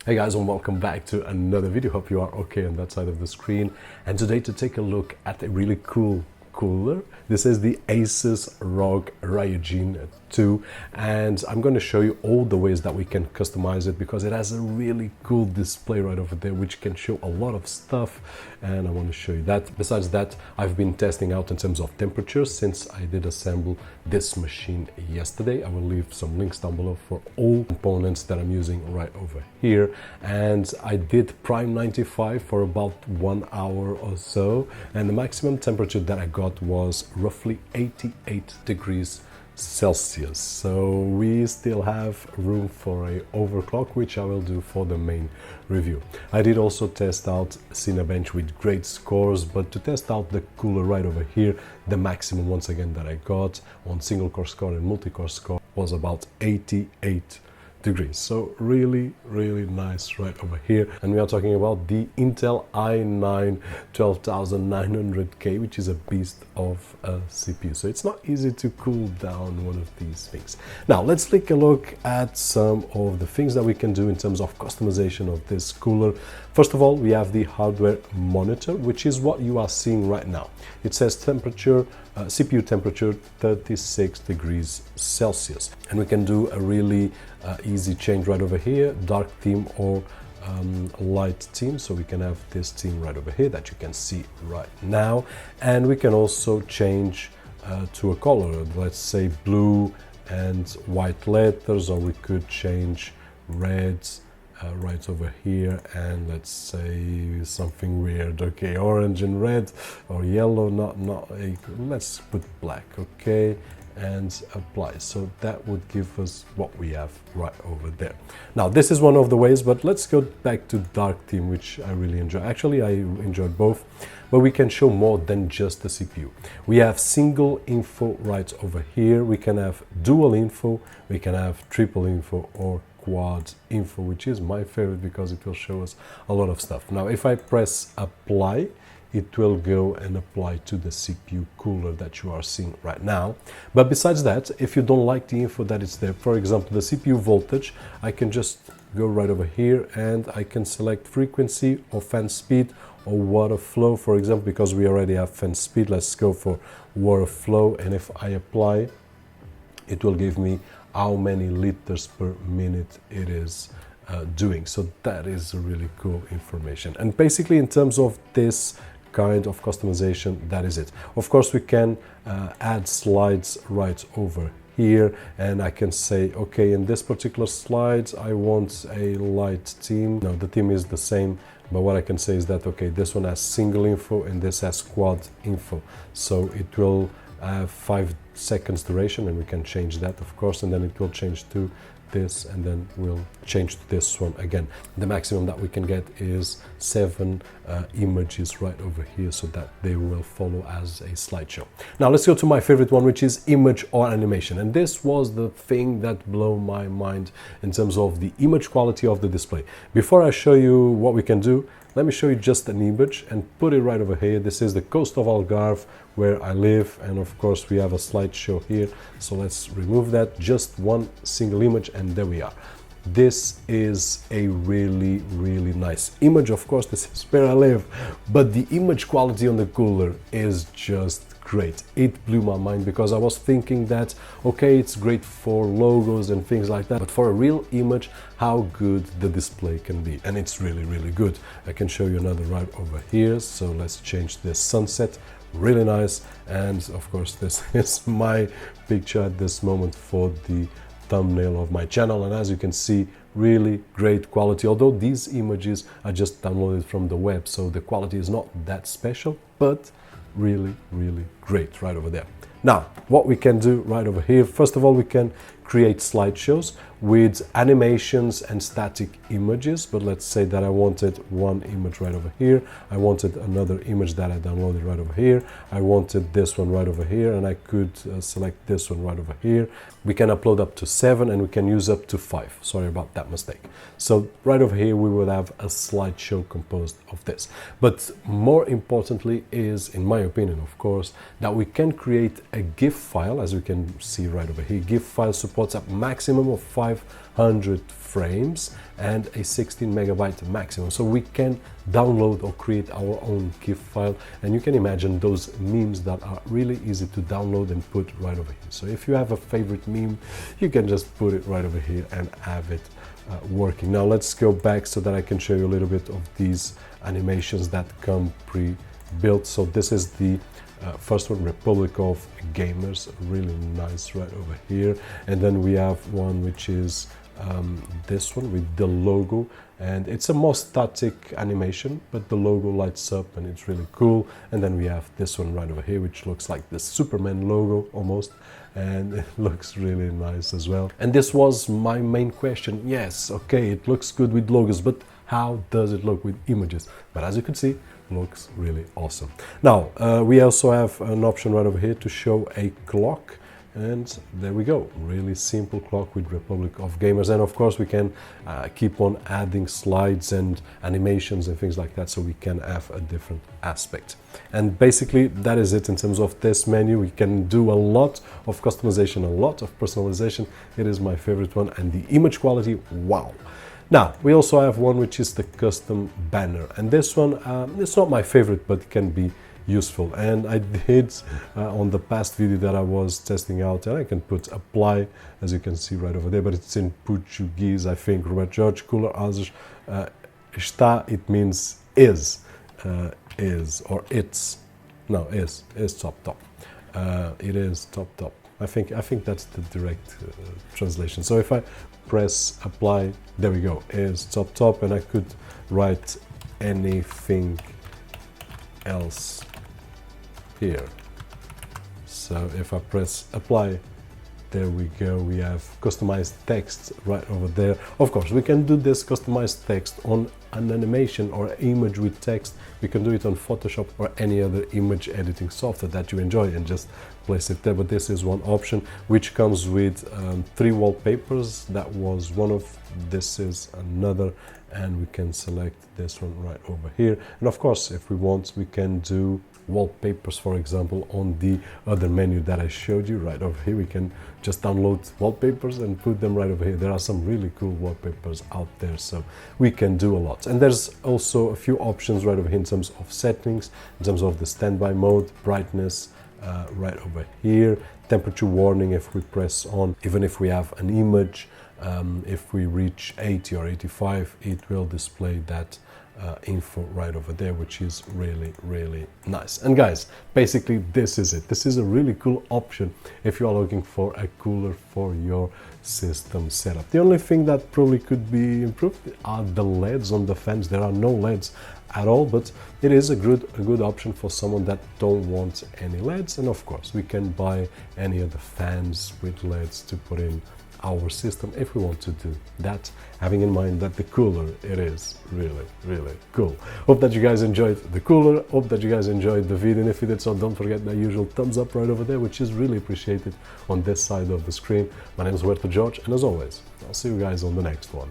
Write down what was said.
Hey guys, and welcome back to another video. Hope you are okay on that side of the screen. And today to take a look at a really cool cooler. This is the ASUS ROG Ryujin 2, and I'm going to show you all the ways that we can customize it because it has a really cool display right over there which can show a lot of stuff, and I want to show you that. Besides that, I've been testing out in terms of temperature since I did assemble this machine yesterday. I will leave some links down below for all components that I'm using right over here, and I did prime 95 for about 1 hour or so, and the maximum temperature that I got was roughly 88 degrees Celsius. So we still have room for a overclock, which I will do for the main review. I did also test out Cinebench with great scores, but to test out the cooler right over here, the maximum once again that I got on single core score and multi-core score was about 88 degrees. So really nice right over here. And we are talking about the Intel i9 12900K, which is a beast of a CPU. So it's not easy to cool down one of these things. Now let's take a look at some of the things that we can do in terms of customization of this cooler. First of all, we have the hardware monitor, which is what you are seeing right now. It says temperature, CPU temperature 36 degrees Celsius, and we can do a really easy change right over here, dark theme or light theme. So we can have this theme right over here that you can see right now, and we can also change to a color, let's say blue and white letters, or we could change reds right over here, and let's say something weird, okay, orange and red, or yellow, let's put black, okay, and apply. So that would give us what we have right over there. Now this is one of the ways, but let's go back to dark theme, which I really enjoy. Actually, I enjoy both, but we can show more than just the CPU. We have single info right over here. We can have dual info, we can have triple info, or quad info, which is my favorite because it will show us a lot of stuff. Now if I press apply, it will go and apply to the CPU cooler that you are seeing right now. But besides that, if you don't like the info that is there, for example the CPU voltage, I can just go right over here and I can select frequency or fan speed or water flow, for example, because we already have fan speed. Let's go for water flow, and if I apply, it will give me how many liters per minute it is doing. So that is really cool information. And basically in terms of this kind of customization, that is it. Of course we can add slides right over here, and I can say, okay, in this particular slide I want a light theme. No, the theme is the same, but what I can say is that, okay, this one has single info and this has quad info, so it will have 5 seconds duration, and we can change that, of course, and then it will change to this, and then we'll change to this one again. The maximum that we can get is 7 images right over here, so that they will follow as a slideshow. Now let's go to my favorite one, which is image or animation, and this was the thing that blew my mind in terms of the image quality of the display. Before I show you what we can do, let me show you just an image and put it right over here. This is the coast of Algarve where I live, and of course we have a slideshow here, so let's remove that. Just one single image, and there we are. This is a really nice image. Of course this is where I live, but the image quality on the cooler is just great. It blew my mind because I was thinking that, okay, it's great for logos and things like that, but for a real image, how good the display can be. And it's really good. I can show you another right over here. So let's change this sunset. Really nice. And of course this is my picture at this moment for the thumbnail of my channel, and as you can see, really great quality, although these images are just downloaded from the web, so the quality is not that special, but really great right over there. Now what we can do right over here, first of all, we can create slideshows with animations and static images, but let's say that I wanted one image right over here, I wanted another image that I downloaded right over here, I wanted this one right over here, and I could select this one right over here. We can upload up to 7 and we can use up to 5. Sorry about that mistake. So right over here we will have a slideshow composed of this. But more importantly is, in my opinion of course, that we can create a GIF file, as we can see right over here. GIF file support supports a maximum of 500 frames and a 16 megabyte maximum, so we can download or create our own GIF file, and you can imagine those memes that are really easy to download and put right over here. So if you have a favorite meme, you can just put it right over here and have it working. Now let's go back so that I can show you a little bit of these animations that come pre-built. So this is the first one, Republic of Gamers, really nice right over here. And then we have one which is this one with the logo, and it's a more static animation, but the logo lights up and it's really cool. And then we have this one right over here, which looks like the Superman logo almost, and it looks really nice as well. And this was my main question. Yes, okay, it looks good with logos, but how does it look with images? But as you can see, looks really awesome. Now we also have an option right over here to show a clock, and there we go, really simple clock with Republic of Gamers. And of course we can keep on adding slides and animations and things like that, so we can have a different aspect. And basically that is it in terms of this menu. We can do a lot of customization, a lot of personalization. It is my favorite one, and the image quality, wow. Now, we also have one which is the custom banner, and this one, it's not my favorite, but it can be useful. And I did on the past video that I was testing out, and I can put apply, as you can see right over there, but it's in Portuguese, I think. Roberto, Jorge, cooler, ASUS está, it means is, or it's, no, is top. It is top. I think that's the direct translation. So if I press apply, there we go, is top, and I could write anything else here. So if I press apply, there we go, we have customized text right over there. Of course, we can do this customized text on an animation or image with text. We can do it on Photoshop or any other image editing software that you enjoy and just place it there. But this is one option which comes with 3 wallpapers. That was one of, this is another, and we can select this one right over here. And of course, if we want, we can do wallpapers, for example, on the other menu that I showed you right over here. We can just download wallpapers and put them right over here. There are some really cool wallpapers out there, so we can do a lot. And there's also a few options right over here in terms of settings, in terms of the standby mode, brightness, right over here, temperature warning if we press on, even if we have an image, if we reach 80 or 85, it will display that info right over there, which is really nice. And guys, basically this is it. This is a really cool option if you are looking for a cooler for your system setup. The only thing that probably could be improved are the LEDs on the fans. There are no LEDs at all, but it is a good option for someone that don't want any LEDs. And of course, we can buy any of the fans with LEDs to put in our system if we want to do that, having in mind that the cooler, it is really cool. Hope that you guys enjoyed the cooler, hope that you guys enjoyed the video, and if you did so, don't forget the usual thumbs up right over there, which is really appreciated on this side of the screen. My name is Roberto, and as always, I'll see you guys on the next one.